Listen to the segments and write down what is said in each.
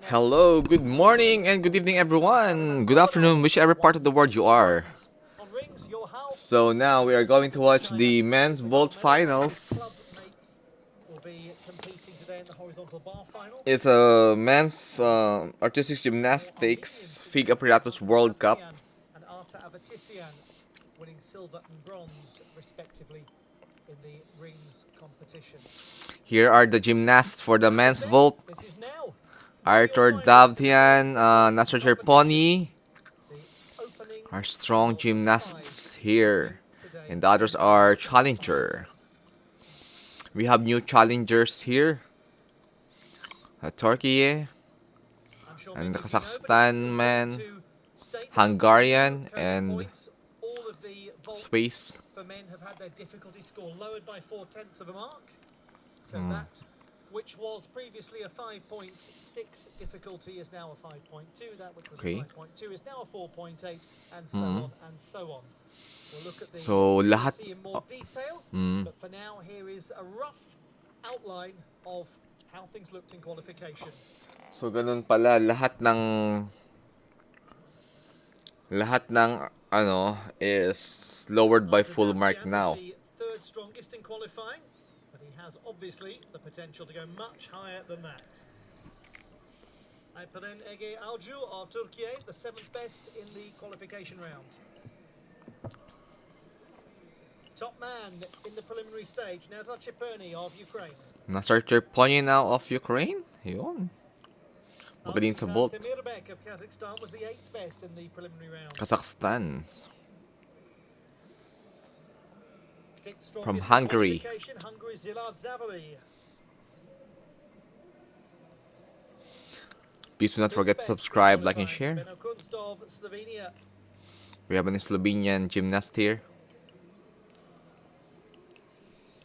Hello, good morning and good evening everyone. Good afternoon, whichever part of the world you are. So now we are going to watch the men's vault finals. It's a men's artistic gymnastics FIG Apparatus World Cup. And winning silver and bronze respectively in the rings competition. Here are the gymnasts for the men's vault. This is now Arthur Davtian, Nasser Cherponi, our strong gymnasts here. And the others are challenger. We have new challengers here. Turkey, and the Kazakhstan man, Hungarian, and Swiss. for men have had their difficulty score lowered by 4/10 of a mark. So that, which was previously a 5.6 difficulty, is now a 5.2. That which was a 5.2 is now a 4.8, and so on and so on. We'll look at the see in more detail, but for now, here is a rough outline of how things looked in qualification. So ganun pala, lahat ng ano is lowered by full mark now. The third strongest in qualifying, but he has obviously the potential to go much higher than that. Alperen Ege Alcu of Turkey, the 7th best in the qualification round. Top man in the preliminary stage, Nazar Cherponi of Ukraine. Nasser Cherponi now of Ukraine. Yun. Magaling sa vault. Temirbek of Kazakhstan was the 8th best in the preliminary round. Kazakhstan. From Hungary. Hungary's Zilard Zavary. Please do not forget to subscribe, like, and share. Benno Kunst of Slovenia. We have a Slovenian gymnast here.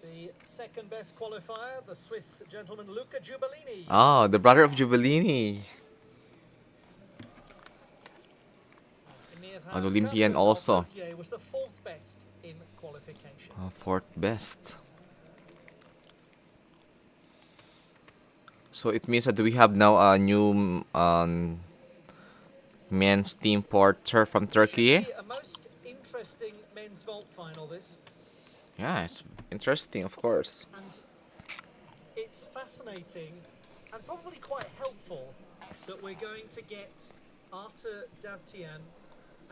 The second best qualifier, the Swiss gentleman Luca Giubellini. Oh, the brother of Giubellini. An Olympian also. Was the 4th best in qualification. 4th best. So it means that we have now a new men's team porter from Turkey. A most interesting men's vault final, this. Yeah, it's interesting, of course. And it's fascinating and probably quite helpful that we're going to get Arthur Davtian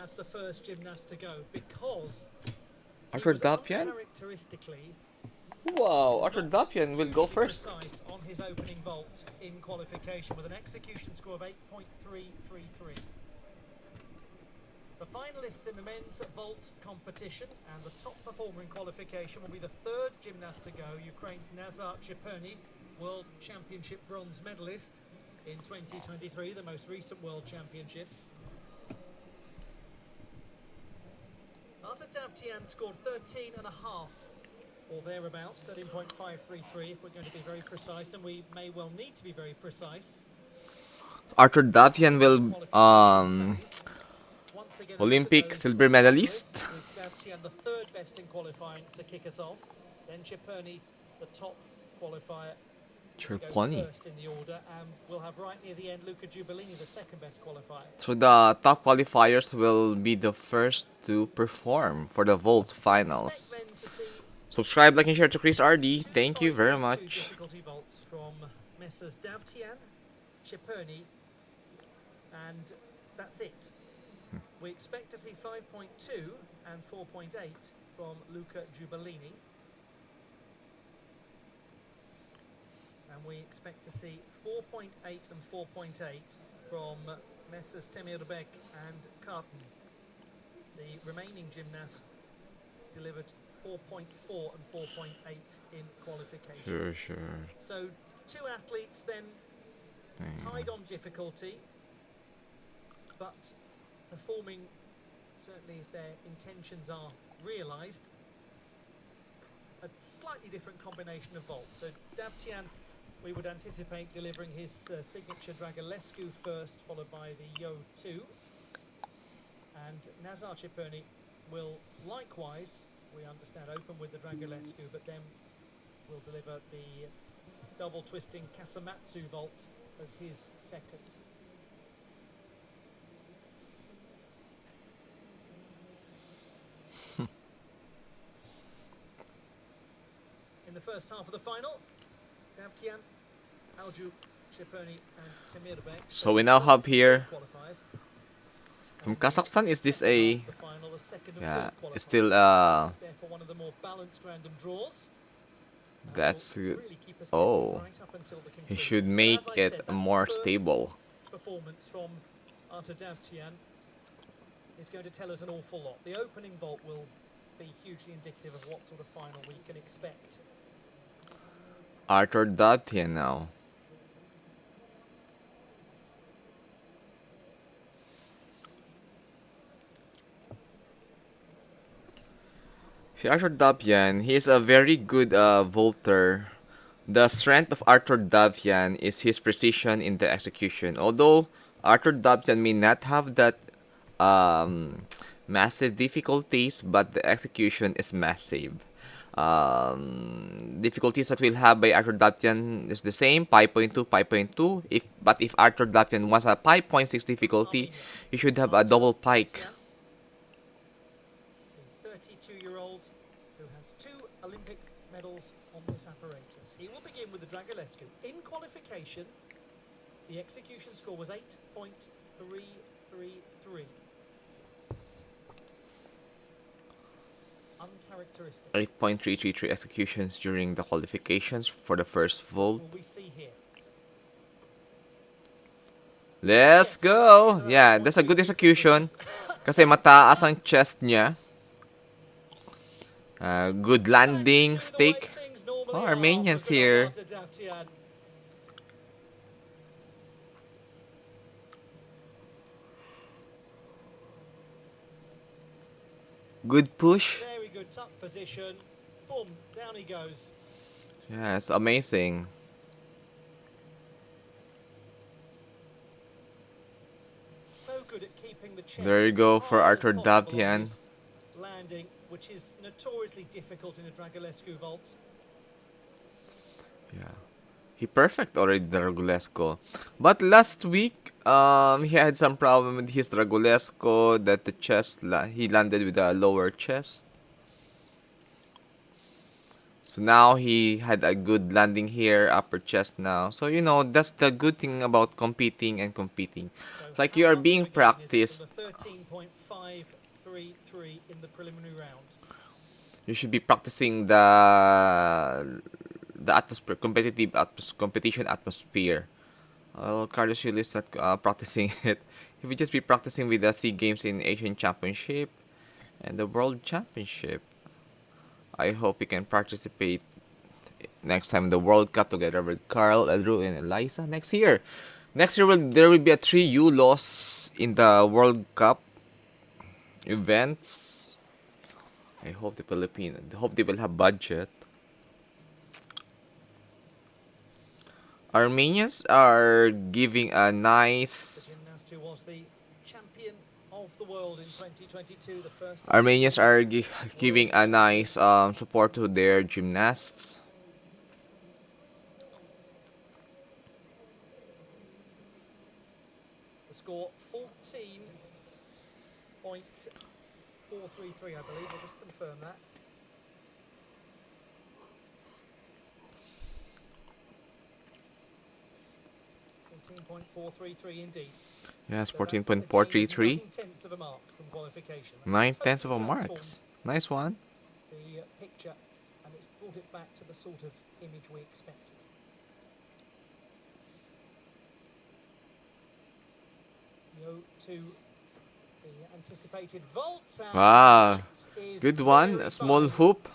as the first gymnast to go, because Arthur Davtian? Characteristically, wow, Arthur Davtian will go first. Precise on his opening vault in qualification with an execution score of 8.333. The finalists in the men's vault competition and the top performer in qualification will be the 3rd gymnast to go, Ukraine's Nazar Cherponi, World Championship bronze medalist in 2023, the most recent World Championships. Arthur Davtian scored 13.5 or thereabouts, 13.533 if we're going to be very precise, and we may well need to be very precise. Arthur Davtian will Olympic silver medalist. Davtian the 3rd best in qualifying to kick us off. Then Cherponi, the top qualifier, Cherponi. first in the order, and we'll have right near the end Luca Giubellini, the 2nd best qualifier. So the top qualifiers will be the first to perform for the vault finals. Subscribe, like, and share to Chris RD. Thank you very much. Difficulty vaults from Messrs Davtian, Cherponi, and that's it. We expect to see 5.2 and 4.8 from Luca Giubellini. And we expect to see 4.8 and 4.8 from Messrs Temirbek and Carton. The remaining gymnasts delivered 4.4 and 4.8 in qualification. Sure. So 2 athletes then tied on difficulty, but performing, certainly if their intentions are realised, a slightly different combination of vaults. So Davtian, we would anticipate delivering his signature Dragulescu first, followed by the Yo 2. And Nazar Cherponi will likewise, we understand, open with the Dragulescu, but then will deliver the double twisting Kasamatsu vault as his second. In the first half of the final, Davtyan, Alju, Sheponi and Temirbek. So we now have here from Kazakhstan. Is this a... Yeah, it's still This is therefore one of the more balanced random draws. that's good. Really keep us Oh, guessing right up until the he conclusion. should But make as I it said, that more first stable. performance from Artur Davtyan is going to tell us an awful lot. The opening vault will be hugely indicative of what sort of final we can expect. Arthur Davtyan now. Si Arthur Davtyan, he is a very good vaulter. The strength of Arthur Davtyan is his precision in the execution. Although Arthur Davtyan may not have that massive difficulties, but the execution is massive. Difficulties that we'll have by Arthur Davtyan is the same, 5.2, 5.2. But if Arthur Davtyan was a 5.6 difficulty, he should have a double pike. The 32-year-old who has 2 Olympic medals on this apparatus. He will begin with the Dragulescu. In qualification, the execution score was 8.333. Uncharacteristic. 8.333 executions during the qualifications for the first vault. Will we see here? Let's go! Yeah, that's a good execution. Kasi mataas ang chest niya. Good landing stick. Oh, Armenians here. Good push. Very good tuck position. Boom, down he goes. Yeah, it's amazing. So good at keeping the chest There you as go high for as Arthur possible on Davtyan. his landing, which is notoriously difficult in a Dragulescu vault. Yeah. He perfect already the Dragulescu. But last week, he had some problem with his Dragulescu that the chest, he landed with a lower chest. So now he had a good landing here, upper chest now. So, you know, that's the good thing about competing and competing. So It's like you are how being much again is practiced. it from the 13.533 in the preliminary round. You should be practicing the atmosphere, competitive competition atmosphere. Well, Carlos Yul is not practicing it. He would just be practicing with the SEA Games in Asian Championship and the World Championship. I hope he can participate next time in the World Cup together with Carl, Edru, and Eliza next year. Next year there will be a 3U loss in the World Cup events. I hope they will have budget. Armenians are giving a nice. The gymnast who was the champion of the world in 2022, the first. Armenians are giving a nice support to their gymnasts. The score 14.433, I believe. I'll just confirm that. .433 indeed. Yes, So 14.433. 9/10 of a mark from qualification. 9/10 of a Totally mark. transformed Nice one. the picture, and it's brought it back to the sort of image we expected. Go to the anticipated vault. Wow. That is Good one. very A small fine hoop.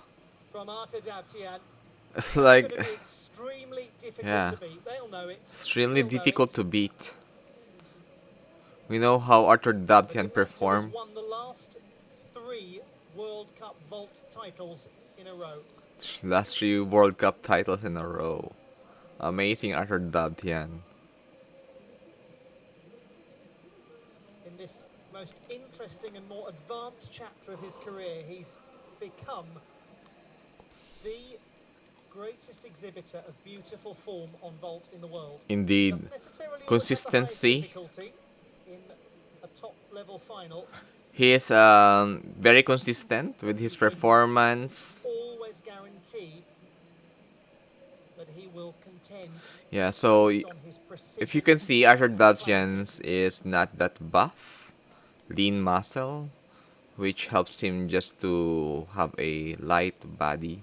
from Artur Davtyan. It's It's like going to be extremely difficult yeah. to beat. They'll know it. Extremely He'll know difficult it. to beat. We know how Arthur The Davtyan gymnast who has performed. won the last 3 World Cup vault titles in a row. Last 3 World Cup titles in a row. Amazing Arthur Davtyan. In this most interesting and more advanced chapter of his career, he's become the greatest exhibitor of beautiful form on vault in the world. Indeed. Doesn't necessarily always have the highest Consistency. difficulty in a top level final. He is very consistent with his performance. Always guarantee that he will contend. Yeah, so based on his if you precision can see, Arthur and clarity. Daltians is not that buff, lean muscle, which helps him just to have a light body.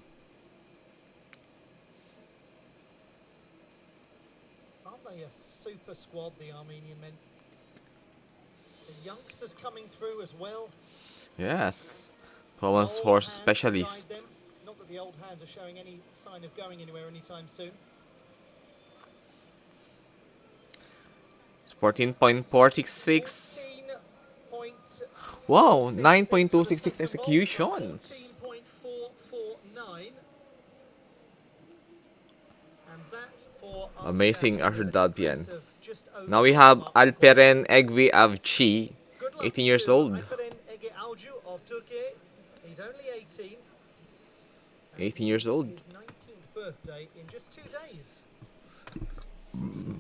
Aren't they a super squad, the Armenian men? The youngsters coming through as well. Yes, performance Old horse hands to specialist. guide them. Not that the old hands are showing any sign of going anywhere anytime soon. 14.466. 14.466 Wow, for the 9.266 second vault, executions. 14.449. And that for Amazing Arthur Arthur Daltian is an Daltian. increase of just over Now we 2 have marks. Alperen Egvi Avci, Good luck 18 years to old. Alperen Ege Alcu of Turkey. He's only 18. And 18 years old. His 19th birthday in just 2 days.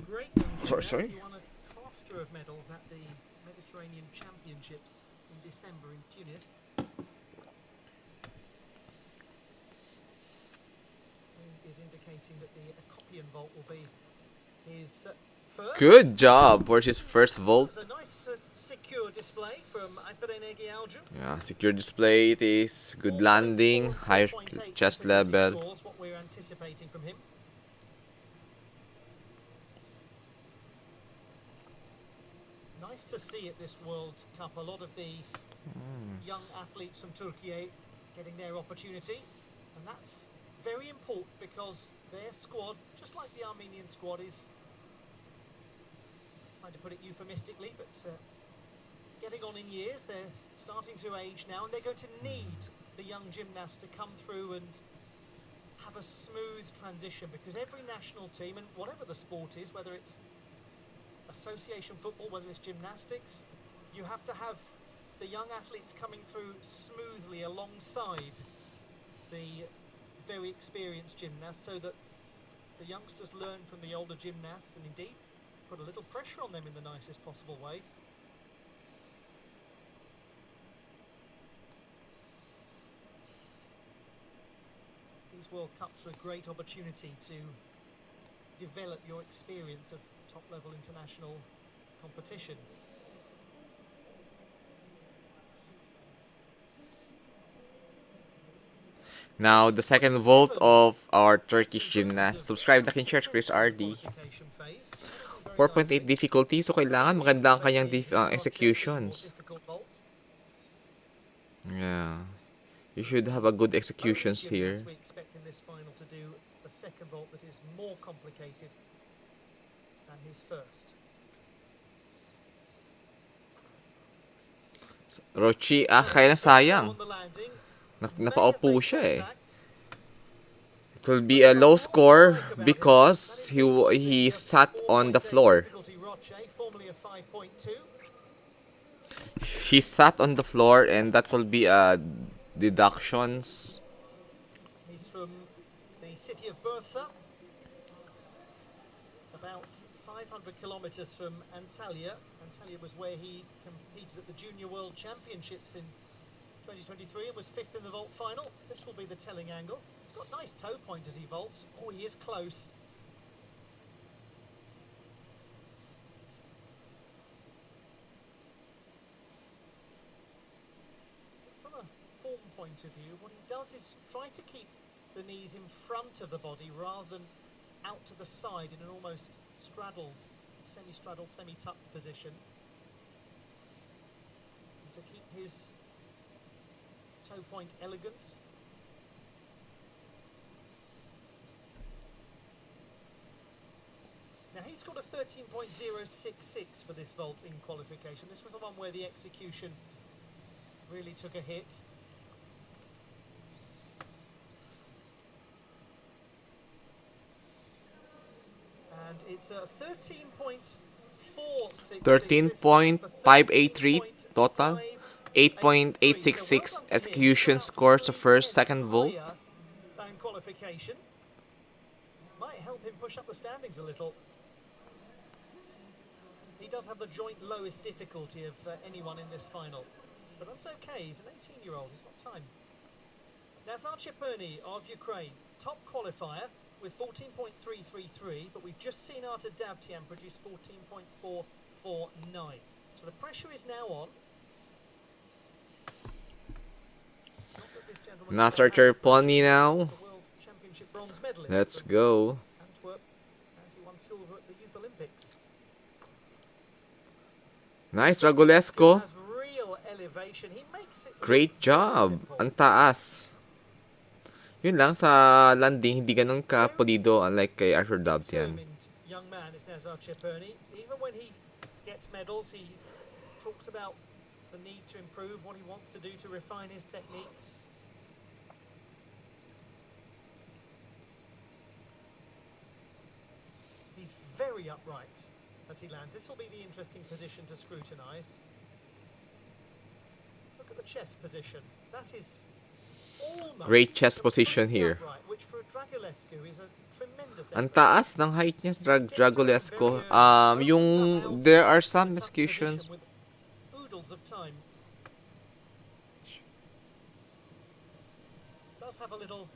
Great young gymnast. Sorry. He won a cluster of medals at the Mediterranean Championships in December in Tunis. He is indicating that the Accopian vault will be his first. Good job for his first vault. It's a nice secure display from Alperen Ege Alcu. Yeah, secure display. It is good landing, high chest level. Scores, what we're anticipating from him. Nice to see at this World Cup a lot of the young athletes from Turkey getting their opportunity, and that's very important because their squad, just like the Armenian squad, is, trying to put it euphemistically, but getting on in years. They're starting to age now, and they're going to need the young gymnasts to come through and have a smooth transition, because every national team, and whatever the sport is, whether it's association football, whether it's gymnastics, you have to have the young athletes coming through smoothly alongside the very experienced gymnasts, so that the youngsters learn from the older gymnasts and indeed put a little pressure on them in the nicest possible way. These World Cups are a great opportunity to develop your experience of top-level international competition. Now, the second vault of our Turkish gymnast. Subscribe na kin Church Chris RD. 4.8 difficulty, so kailangan maganda ang kanyang executions. Yeah. You should have a good executions here. We expect in this final to do a second vault that is more complicated than his first. Rochi, kaya na sayang. Napaupo siya eh. It will be a low score because he sat on the floor. He sat on the floor, and that will be deductions. He's from the city of Bursa, about 500 kilometers from Antalya. Antalya was where he competed at the Junior World Championships in 2023 and was 5th in the vault final. This will be the telling angle. He's got nice toe point as he vaults. Oh, he is close. From a form point of view, what he does is try to keep the knees in front of the body rather than out to the side in an almost straddle, semi-straddle, semi-tucked position. And to keep his toe point elegant. Now he scored a 13.066 for this vault in qualification. This was the one where the execution really took a hit. And it's a 13.466. 13.583 total. 8.866 execution scores of first, second vault. Qualification. Might help him push up the standings a little. He does have the joint lowest difficulty of anyone in this final. But that's okay, he's an 18-year-old, he's got time. Nazar Chepurny of Ukraine, top qualifier with 14.333, but we've just seen Arta Davtyan produce 14.449. So the pressure is now on. Nazar Chepurny now. The World Championship bronze medalist. Let's go. Antwerp, and he won silver at the Youth Olympics. Nice, Dragulesco. Has real elevation. He makes it Great job. Ang taas. Yun lang, sa landing, hindi ganun ka pulido unlike kay Arthur Davtyan. Young man is Nazar Chepurny. Even when he gets medals, he talks about the need to improve, what he wants to do to refine his technique. He's very upright as he lands. This will be the interesting position to scrutinise. Look at the chest position. That is almost Great chest position here. upright, which for a Dragulescu is a tremendous Ang effort. taas ng height niya sa Dragulesco. There are some executions. With oodles of time. Does have a little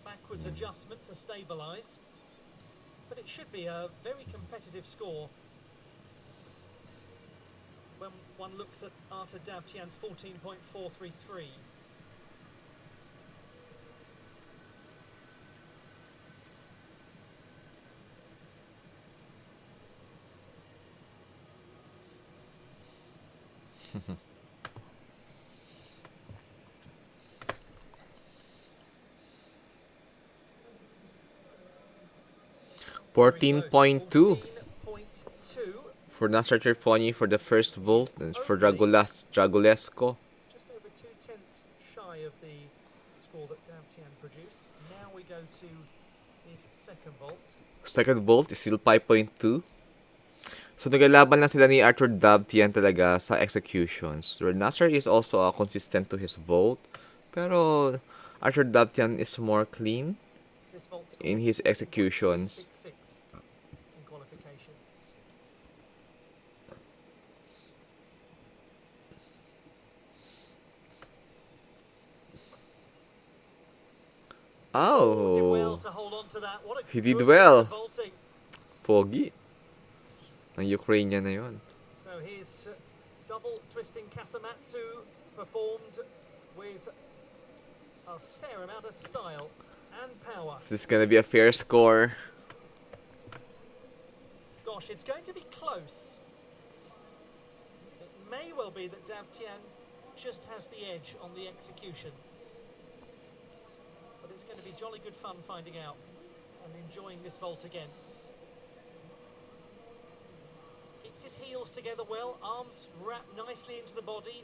backwards adjustment to stabilise, but it should be a very competitive score when one looks at Arta Davtyan's 14.433. $14.2 14.2. for Nazar Chepurny for the first vault, and for Dragulesco. Just over 2/10 shy of the score that Davtyan produced. Now we go to his second vault. Second vault is still 5.2. So naglalaban lang sila ni Arthur Davtyan talaga sa executions. Where Nazar is also consistent to his vault, pero Arthur Davtyan is more clean This vault scored in his executions. 6.6 in qualification. Did well Oh, to hold on to that. What a He did good well. piece of vaulting. pogi. Ang Ukrainian na yun. So his double twisting Kasamatsu performed with a fair amount of style and power. This is gonna be a fair score. Gosh, it's going to be close. It may well be that Davtyan just has the edge on the execution. But it's going to be jolly good fun finding out and enjoying this vault again. Keeps his heels together well, arms wrapped nicely into the body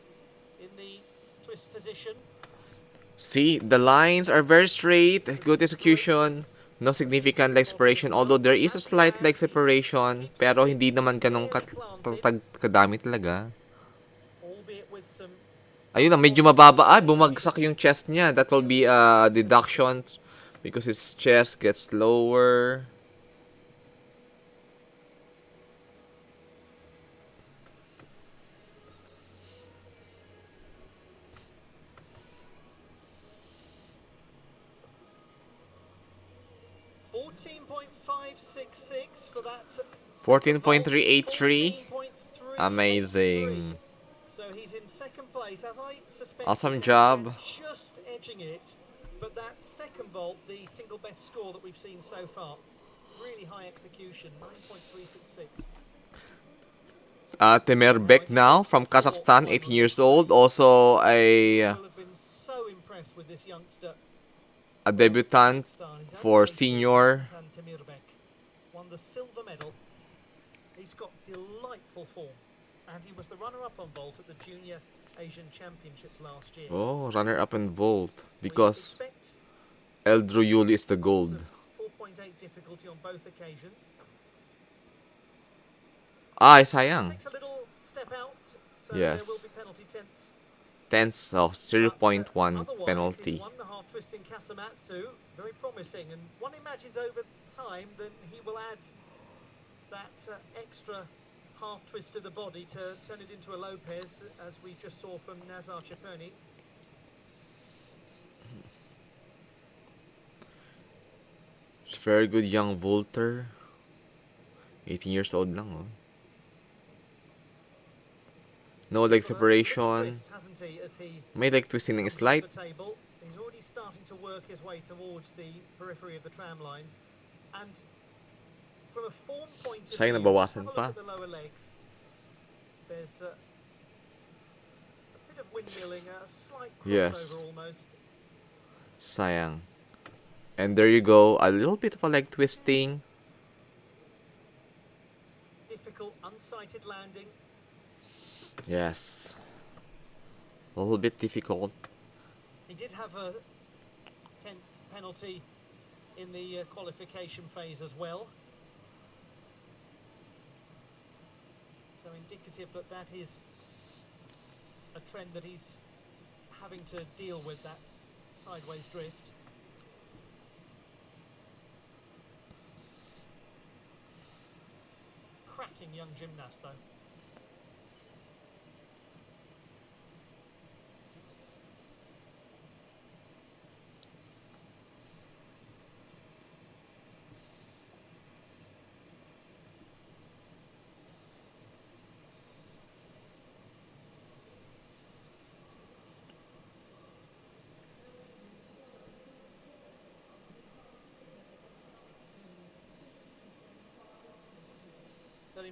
in the twist position. See, the lines are very straight, good execution, no significant leg separation, although there is a slight leg separation, pero hindi naman ganun kadami talaga. Albeit with some Ayun na, medyo mababa. Bumagsak yung chest niya. That will be a deduction because his chest gets lower. $14.566 for that. 14.383. 14.383. Amazing. So he's in second place, as I suspect. Awesome job. Just edging it, but that second vault, the single best score that we've seen so far. Really high execution, 9.366. Temerbek now from Kazakhstan, 18 years old. Also People have been so impressed with this youngster. a debutant Kazakhstan. He's for only 18, senior. Temerbek won the silver medal. He's got delightful form, and he was the runner-up on vault at the Junior Asian Championships last year. Oh, runner-up in vault. We Because expect Eldro Yuli is the gold. 4.8 difficulty on both occasions. Ay, sayang. Takes a little step out, so Yes. there will be penalty tenths tenths of But 0.1 otherwise, his penalty. 1.5 twisting Kasamatsu, very promising. And one imagines over time that he will add that extra half twist of the body to turn it into a Lopez, as we just saw from Nazar Chiponi. It's very good young vaulter. 18 years old lang, oh. No leg separation. May leg twisting is light. He's already starting to work his way towards the periphery of the tram lines. And from a form point of Sayang view, just have nabawasan a look pa. at the lower legs. There's a bit of windmilling, a slight crossover Yes. almost. Sayang. And there you go, a little bit of a leg twisting. Difficult, unsighted landing. Yes. A little bit difficult. He did have a 10th penalty in the qualification phase as well. So indicative that that is a trend that he's having to deal with, that sideways drift. Cracking young gymnast though.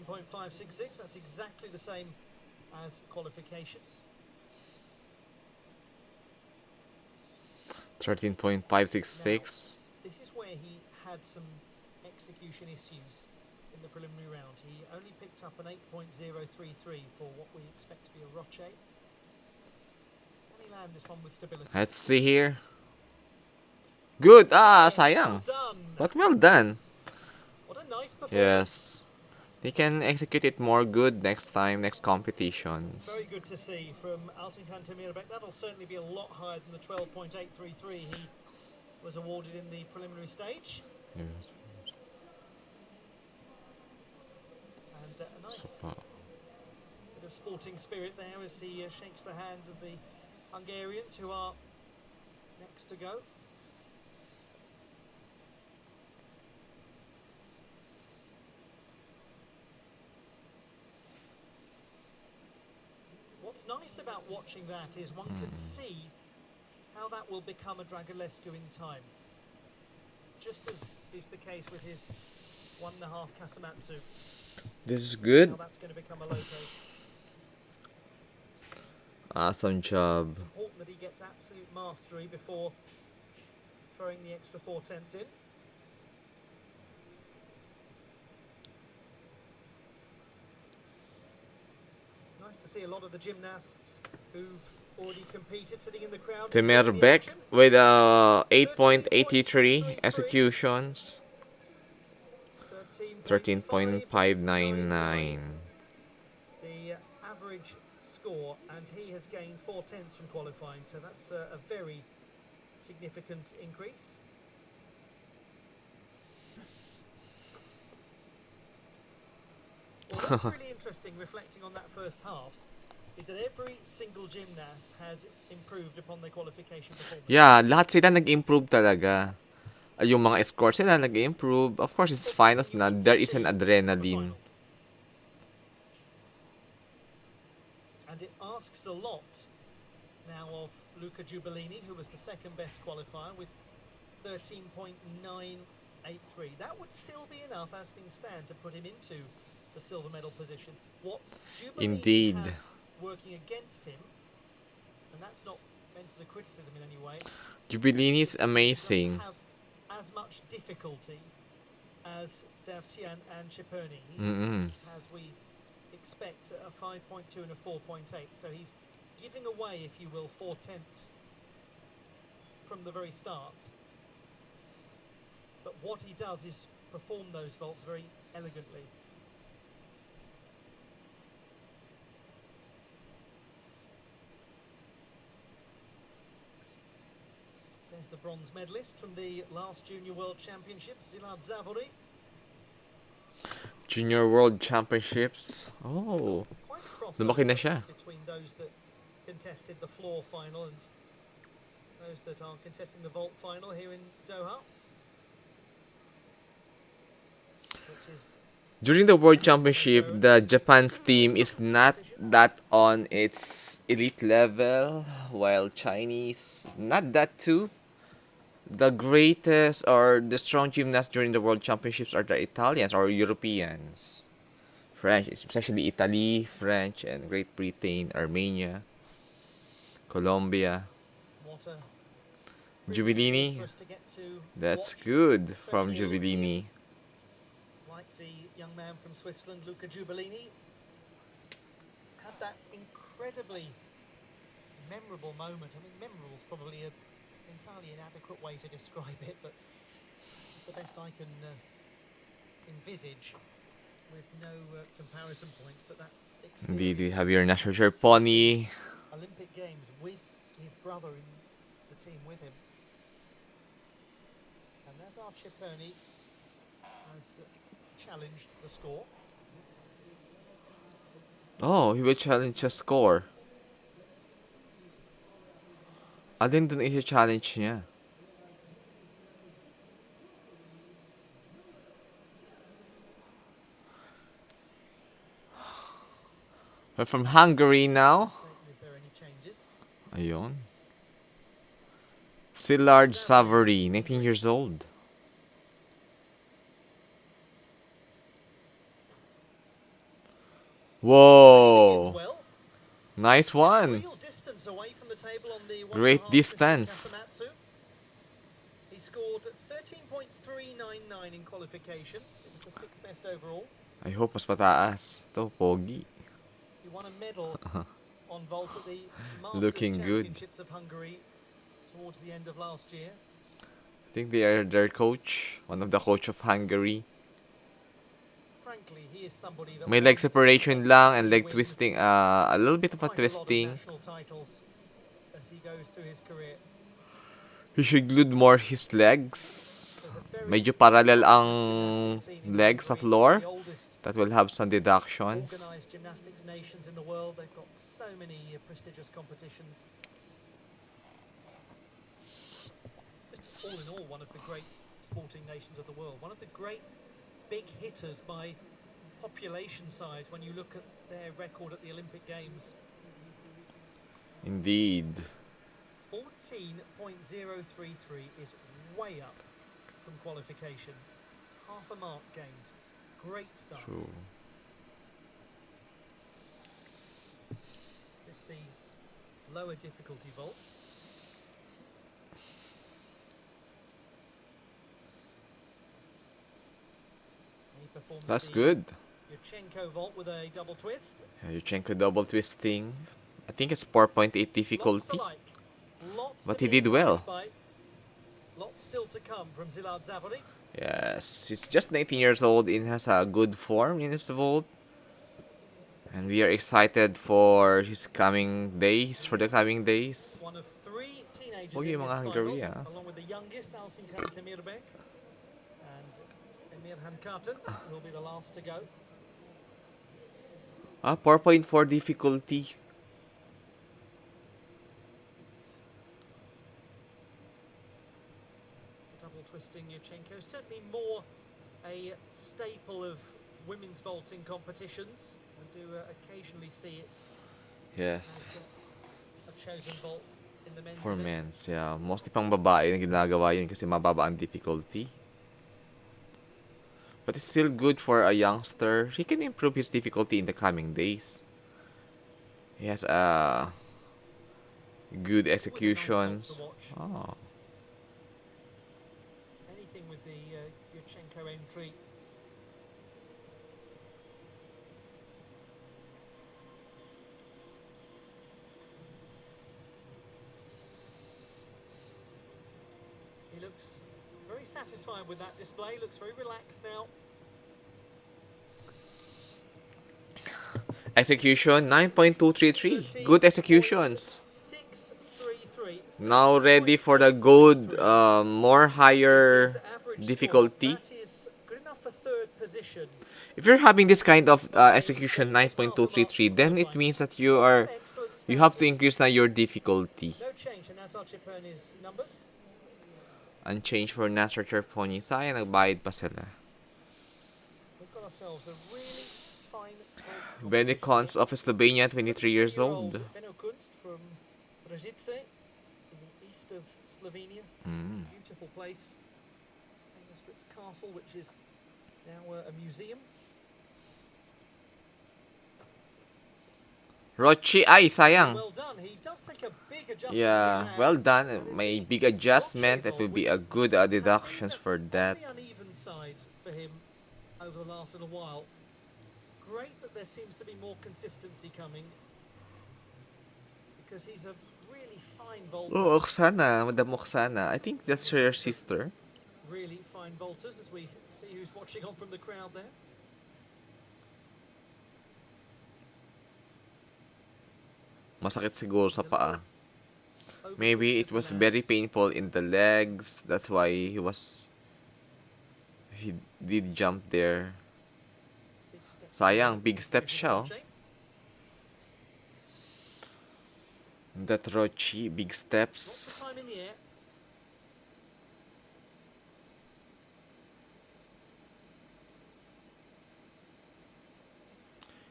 .566, that's exactly the same as qualification. 13.566. This is where he had some execution issues in the preliminary round. He only picked up an 8.033 for what we expect to be a Roche. Can he land this one with stability? Let's see here. Good! Ah, Yes, sayang. well done. But well done. What a nice performance. Yes. They can execute it more good next time, next competitions. It's very good to see from Altan Kantemirabek. That'll certainly be a lot higher than the 12.833 he was awarded in the preliminary stage. Yes. And a nice bit of sporting spirit there as he shakes the hands of the Hungarians who are next to go. What's nice about watching that is one can see how that will become a Dragulescu in time. Just as is the case with his 1.5 Kasamatsu. This is good. How that's going to become a Lopez. Awesome job. Important that he gets absolute mastery before throwing the extra 4/10 in. Nice to see a lot of the gymnasts who've already competed sitting in the crowd. Temerbek with 8.83 executions. 13.599. The average score, and he has gained 4/10 from qualifying, so that's a very significant increase. Well, what's really interesting, reflecting on that first half, is that every single gymnast has improved upon their qualification performance. Yeah, lahat sila nag-improve talaga. Yung mga scores sila nag-improve. Of course, it's finals na. There is an adrenaline. And it asks a lot now of Luca Giubellini, who was the second best qualifier with 13.983. That would still be enough as things stand to put him into the silver medal position. What Giubellini has working against him, and that's not meant as a criticism in any way. Giubellini is amazing. Have as much difficulty as Davtyan and Chiponi, as we expect a 5.2 and a 4.8. So he's giving away, if you will, 4/10 from the very start. But what he does is perform those vaults very elegantly. bronze medalist from the last Junior World Championships, Zilad Zavori. Junior World Championships. Oh, Quite a lumaki na crossover siya. between those that contested the floor final and those that are contesting the vault final here in Doha. Which is During the World Championship, the Japan's team is not that on its elite level, while Chinese not that too. The greatest or the strong gymnasts during the World Championships are the Italians or Europeans. French, especially Italy, French, and Great Britain, Armenia, Colombia. what a privilege it is Giuvellini, for us to get to that's watch good so from many Giuvellini. Olympians, like the young man from Switzerland, Luca Giubellini, had that incredibly memorable moment. I mean, memorable is probably an entirely inadequate way to describe it, but it's the best I can envisage with no comparison points. But that Indeed, we experience have your of national competing pony. Olympic Games with his brother in the team with him. And as our Ciccone has challenged the score. Oh, he will challenge a score. Alin dun i-challenge niya? We're from Hungary now. If there are any changes. Ayun. Szilard Savory, 19 years old. Whoa! Well. Nice one. Real distance away from the table on the Great 1.5 distance. Kasamatsu. He scored 13.399 in qualification. It was the sixth best overall. I hope mas mataas. Ito, pogi. He won a medal on vault at the Masters Looking good. Championships of Hungary towards the end of last year. I think they are their coach. One of the coach of Hungary. Frankly, he is somebody that May leg separation lang and leg twisting. A little bit of a twisting. national titles as he goes through his career. He should glue more his legs. Medyo parallel ang legs sa floor. That will have some deductions. Organized gymnastics nations in the world. They've got so many prestigious competitions. Just all in all, one of the great sporting nations of the world. One of the great big hitters by population size when you look at their record at the Olympic Games. Indeed. 14.033 is way up from qualification. Half a mark gained. Great start. True. It's the lower difficulty vault. And he performs That's the good. Yurchenko vault with a double twist. Yurchenko double twisting. I think it's 4.8 Lots difficulty. to like. Lots But to he be did well. encouraged by. Lots still to come from Szilard Zavori. Yes, he's just 19 years old and has a good form in his vault. And we are excited for his coming days, for the coming days. One of three teenagers Pogi in yung this mga Hungary, final, ah. along with the youngest, Altinkan Temirbek, and Emirhan Kartan will be the last to go. 4.4 difficulty. Double twisting Yurchenko, certainly more a staple of women's vaulting competitions. We do occasionally see it Yes, as a chosen vault in the men's for events. men's. Yeah, mostly pang babae na ginagawa yun kasi mababa ang difficulty. But it's still good for a youngster. He can improve his difficulty in the coming days. He has good executions. To watch. Oh, Anything with the Yurchenko entry. He looks very satisfied with that display, looks very relaxed now. execution 9.233. Good executions. 633, Now ready for the good, more Is higher his average score. difficulty. That is good enough for third position. If you're having this kind of By execution almost half a mark 9.233, from then it qualifying. means that Quite an excellent you have to standard. increase now your difficulty. No change in Natal Ciperni's numbers. Unchanged for Nasser Cherponi. Sayang, nagbayad pa sila. We've got ourselves a really fine vault Benny competition Cons here. of Slovenia, 23 years 23-year-old old. Benno Kunst from Brzice in the east of Slovenia. Beautiful place. Famous for its castle, which is now a museum. Rochi, ay, sayang. Well done. He does take a big adjustment. Yeah, well done. My big adjustment. That will be a good deductions for that. On the uneven side for him over the last little while. It's great that there seems to be more consistency coming because he's a really fine vaulter. Oh, Oksana, Madam Oksana. I think that's her sister. Really fine vaulters as we see who's watching on from the crowd there. Masakit siguro sa paa. Maybe it was very painful in the legs. That's why he did jump there. Sayang, big step siya. Oh. That Rochi, big steps.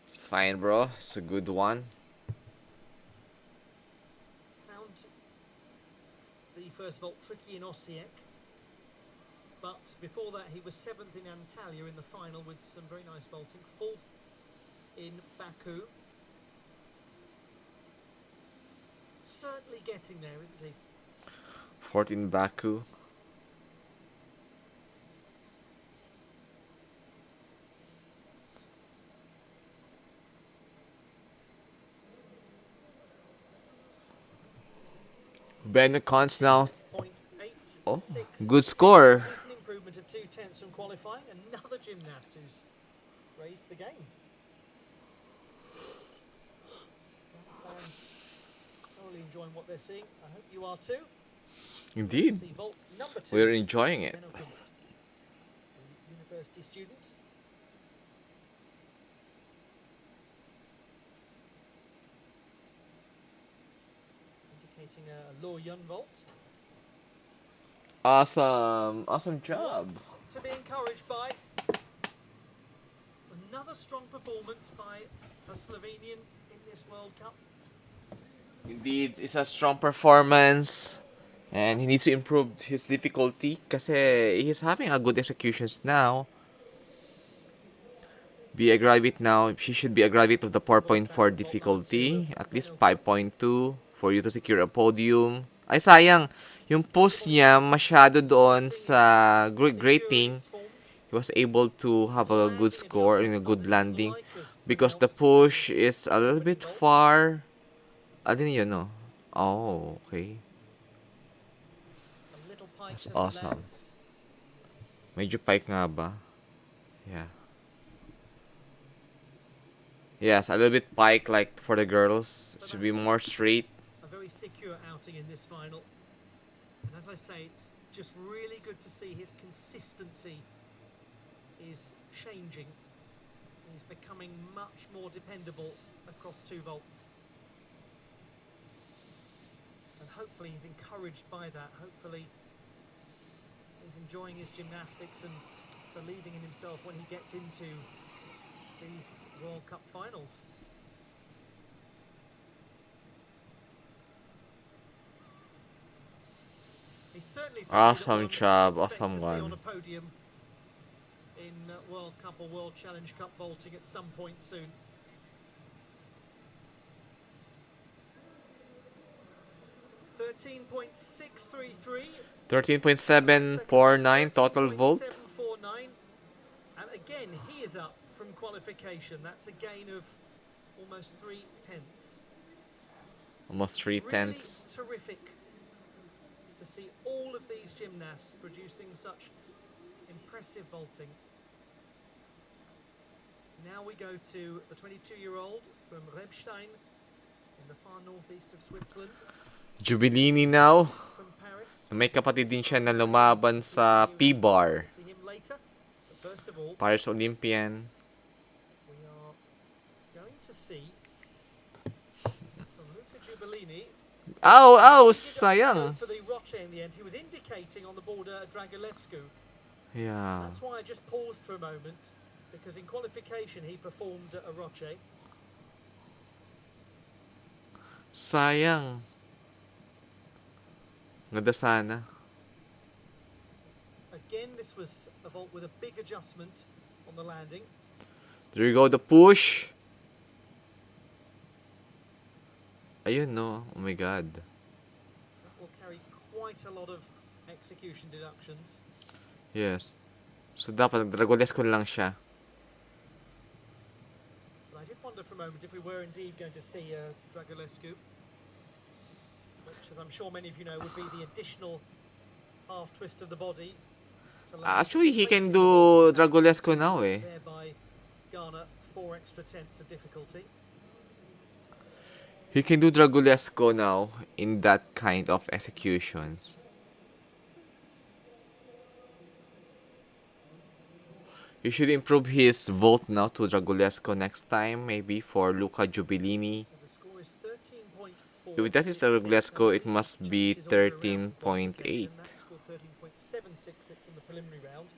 It's fine, bro. It's a good one. The first vault tricky in Osijek, but before that he was 7th in Antalya in the final with some very nice vaulting, 4th in Baku. Certainly getting there, isn't he? 4th in Baku. Ben Cons now. Oh, good score. It's an improvement of 0.2 from qualifying. Another gymnast who's raised the game. Fans thoroughly enjoying what they're seeing. I hope you are too. Indeed. See vault number 2. We're enjoying it. The university student. Indicating a Lo Yun vault. Awesome job. To be encouraged by another strong performance by a Slovenian in this World Cup. Indeed, it's a strong performance. And he needs to improve his difficulty kasi he's having a good executions now. Be a graduate now. He should be a graduate of the 4.4 difficulty. At least 5.2 for you to secure a podium. Ay, sayang. Yung post niya masyado doon sa grating. He was able to have a good score and a good landing. Because the push is a little bit far. Ano yun, no? Oh, okay. That's awesome. Medyo pike nga ba? Yeah. Yes, a little bit pike like for the girls. It should be more straight. A very secure outing in this final. And as I say, it's just really good to see his consistency is changing. He's becoming much more dependable across 2 vaults. And hopefully he's encouraged by that. Hopefully he's enjoying his gymnastics and believing in himself when he gets into these World Cup finals. He's certainly awesome job, awesome one. On a podium in World Cup or World Challenge Cup vaulting at some point soon. $13.749 total vault. And again, he is up from qualification. That's a gain of almost 0.3. Almost 0.3. Really terrific to see all of these gymnasts producing such impressive vaulting. Now we go to the 22-year-old from Rebstein in the far northeast of Switzerland. Jubilini now. from Paris. May kapatid din siya na Fastest lumaban race sa recently as well. P-bar. We'll see him later. But first of all, Paris Olympian. we are going to see from Luca Giubilini. Ow, ow, He did go sayang. for the Roche in the end. He was indicating on the border Dragulescu. Yeah. That's why I just paused for a moment, because in qualification he performed a Roche. Sayang. Ganda sana. Again, this was a vault with a big adjustment on the landing. There you go, the push. Ayun, no. Oh my God. That will carry quite a lot of execution deductions. Yes. So, dapat nag-Dragolesco lang siya. But I did wonder for a moment if we were indeed going to see Dragulescu, which, as I'm sure many of you know, would be the additional half twist of the body. Actually, he can do Dragolesco now, eh. Thereby garner 4 extra tenths of difficulty. He can do Dragulesco now in that kind of executions. He should improve his vault now to Dragulesco next time, maybe for Luca Giubilini. So the score is 13.4. If that is Dragulesco, it must be 13.8. That scored 13.766 in the preliminary round.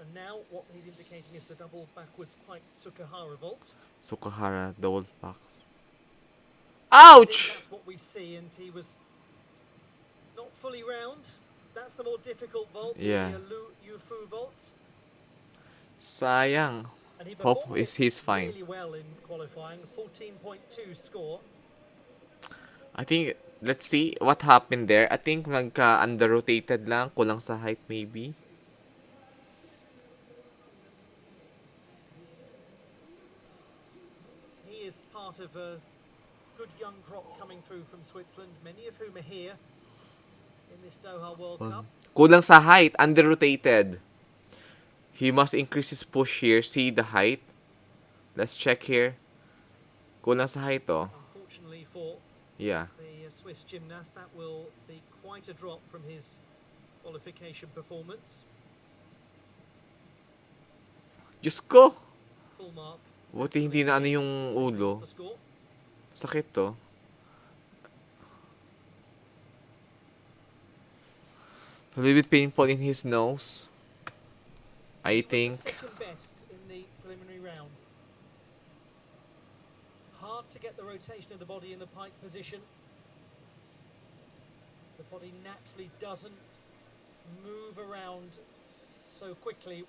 And now what he's indicating is the double backwards pike Sukahara vault. Sukahara double packs. Ouch! That's what we see, and he was not fully round. That's the more difficult vault, Yeah. the Yufu vault. Sayang. And he Hope performed he's fine. really well in qualifying, 14.2 score. I think, let's see what happened there. I think nagka-under-rotated lang. Kulang sa height maybe. He is part of a good young crop coming through from Switzerland, many of whom are here in this Doha World Cup. Kulang sa height. Under-rotated. He must increase his push here. See the height. Let's check here. Kulang sa height, oh. Unfortunately for Yeah. the Swiss gymnast, that will be quite a drop from his qualification performance. Diyos ko! Full mark. Buti hindi na ano yung ulo. The score. Sakit to. A little bit painful in his nose. I He was think. the second best in the preliminary round. Hard to get the rotation of the body in the pike position. The body naturally doesn't move around so quickly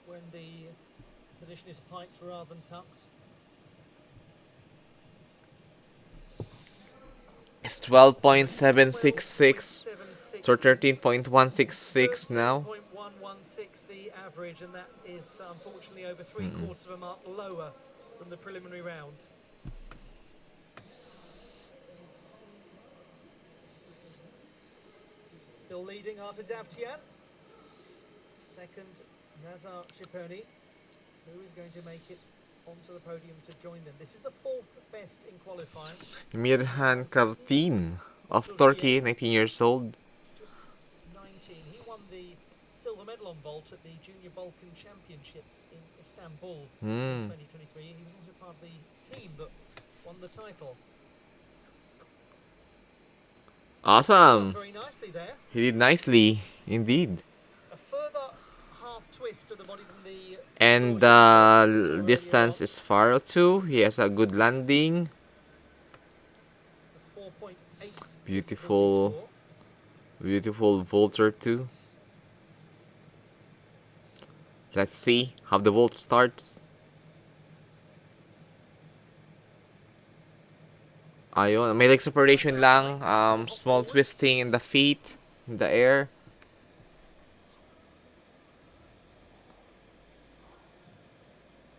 when the position is piked rather than tucked. It's 12.766. So 13.166 now. 13.116 the average, and that is unfortunately over 3/4 of a mark lower than the preliminary round. Still leading Arta Davtyan. Second, Nazar Chiponi, who is going to make it onto the podium to join them. This is the 4th best in qualifying. Mirhan Kartin of Turkey, 19 years old. Just 19. He won the silver medal on vault at the Junior Balkan Championships in Istanbul in 2023. He was also part of the team that won the title. Does Awesome. very nicely there. He did nicely, indeed. A further half twist of the body than the And Saw the earlier distance on. is far too. He has a good landing. A 4.8 Beautiful. difficulty score. Beautiful vaulter too. Let's see how the vault starts. Ayun, may leg separation lang. Small twisting in the feet, in the air.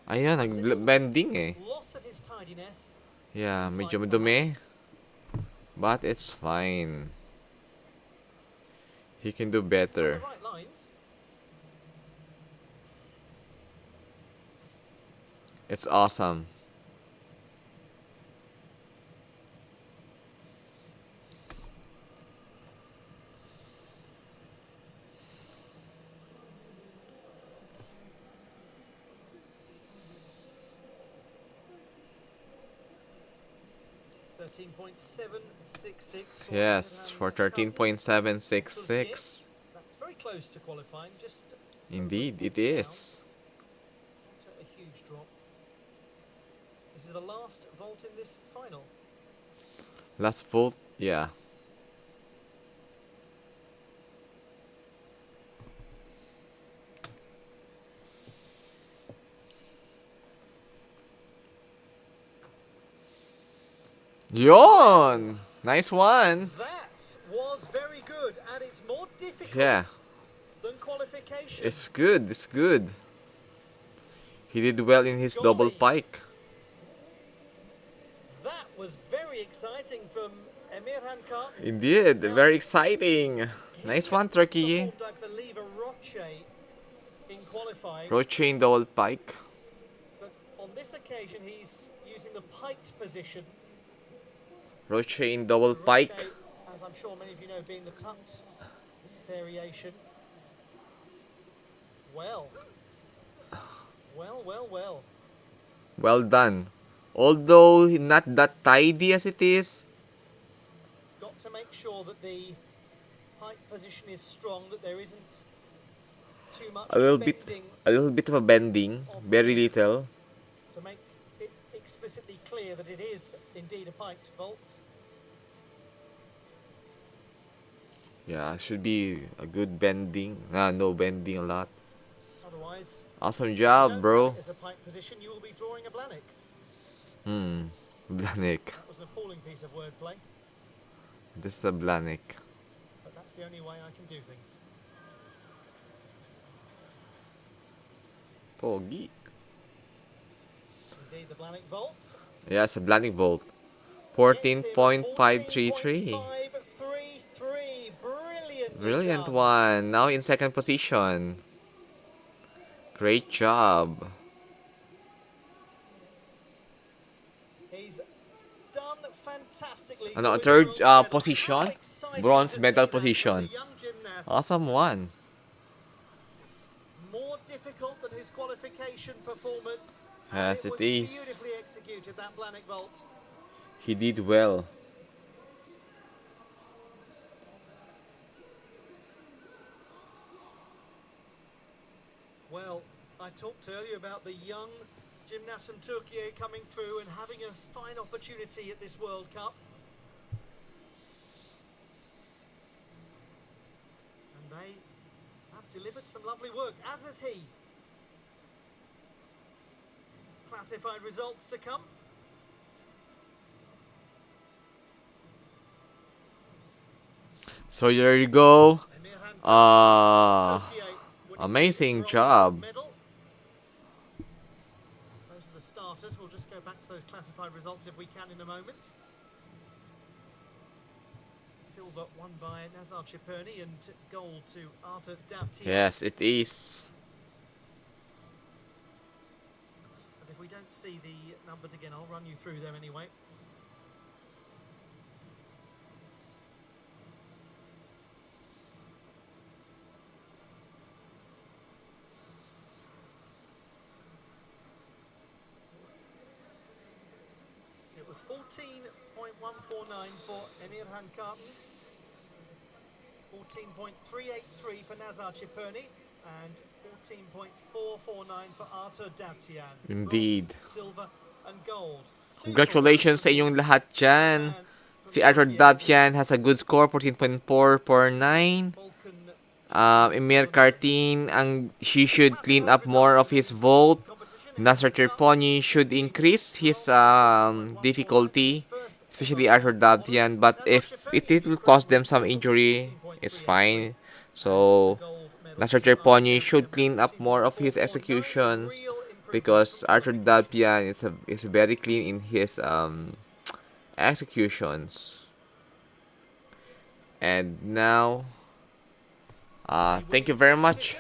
Ayun, nag-bending eh. Loss of his tidiness. Yeah, medyo madumi. But it's fine. He can do It's on better. the right lines. It's awesome. 13.766 for Yes, for Emirhan Khan from Turkey. 13.766. That's very close to qualifying, just over a Indeed, it tenth down. is. Not a huge drop. This is the last vault in this final. Last vote, yeah. Yon! Nice one! That was very good, and it's more difficult Yeah, than qualification. it's good, it's good. He did well in his double Golly, pike. that was very exciting from Emirhan Khan. Indeed, Now, very exciting. Nice he one, Turkey. performed, I believe, a roche in qualifying, Roche in double pike. but on this occasion he's using the piked position. Roche in double Roche, pike. as I'm sure many of you know, being the tucked variation. Well, well. Well done. Although not that tidy as it is. Got to make sure that the pike position is strong, that there isn't too much A little bit of a bending. of the Very legs little. to make it explicitly clear that it is indeed a piked vault. Yeah, should be a good bending. Nah, no bending a lot. Otherwise, Awesome if you job, don't bro. have it as a pike position, you will be drawing a Blanik. Blanik. That was an appalling piece of wordplay, This is a Blanik. but that's the only way I can do things. Pogi. Indeed, the Blanik vault. Yeah, it's a Blanik Bolt. Gets him 14.533. 14.533. Brilliantly Brilliant done. one. Now in second position. Great job. He's done fantastically. Ano, to win the third bronze medal. position. How exciting Bronze to medal see that from position. the young gymnast. Awesome one. More difficult than his qualification performance. Yes, And it it is. was beautifully executed, that Blanik vault. He did well. Well, I talked earlier about the young gymnast from Turkey coming through and having a fine opportunity at this World Cup. And they have delivered some lovely work, as has he. Classified results to come. So there you go. Emirhan Uh, Turkey winning the amazing bronze job. medal. Those are the starters. We'll just go back to those classified results if we can in a moment. Silver won by Nazar Ciperni and gold to Arta Davtyan. Yes, it is. But if we don't see the numbers again, I'll run you through them anyway. It was 14.149 for Emirhan Khan, 14.383 for Nazar Ciperni, and 14.449 for Arta Davtyan. Indeed. Bronze, silver, and gold. Super Congratulations sa inyong lahat dyan. Si Arthur Davian has a good score, 14.449. Emir Kartin, she should clean up more of his vault. Nasser Tirponi should increase his difficulty, especially Arthur Davian. But if it will cause them some injury, it's fine. So Nasser Tirponi should clean up more of his executions because Arthur Davian is very clean in his executions. And now, thank you very much.